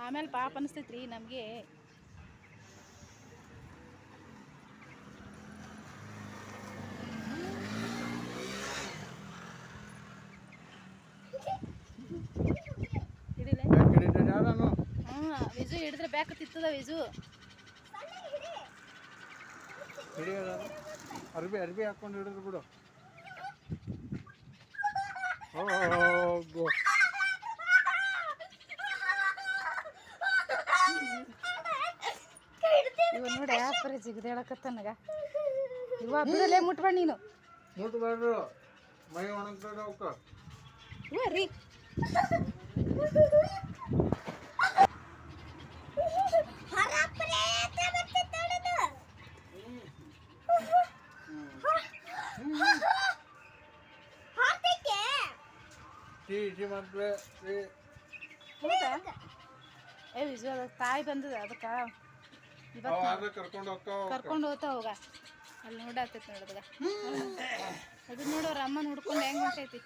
ಆಮೇಲೆ ಪಾಪ ಅನಿಸ್ತೈತ್ರಿ ನಮಗೆ. ವಿಜು ಹಿಡಿದ್ರೆ ಬ್ಯಾಕ್ ತಿತ್ತದ ವಿಜು. ಅರ್ಬಿ ಹಾಕೊಂಡು ಹಿಡಿದ್ರು ಬಿಡು. ಇವ ನೋಡಿ ಯಾಪರಿ ಜಿಗದ ಹೇಳಕತ್ತನಗ. ಇವ ಬಿಡಲೇ ಮುಟ್ಬೇಡ ನೀನು. ಮುಟ್ಬೇಡ್ರು ಮೈ ಒಣಗ್ತದ ಅವಕ್ಕ. ಇವ ರೀ ಏ ವಿಜು ಅದ ತಾಯಿ ಬಂದದ ಅದಕ್ಕೆ ಕರ್ಕೊಂಡು ಹೋಗ್ತಾ ಹೋಗ. ಅಲ್ಲಿ ನೋಡಾತೈತಿ ನೋಡದಾಗ ಅದು ನೋಡೋರ ಅಮ್ಮನ ಹುಡ್ಕೊಂಡು ಹೆಂಗ್ ಹೊಂಟೈತಿ.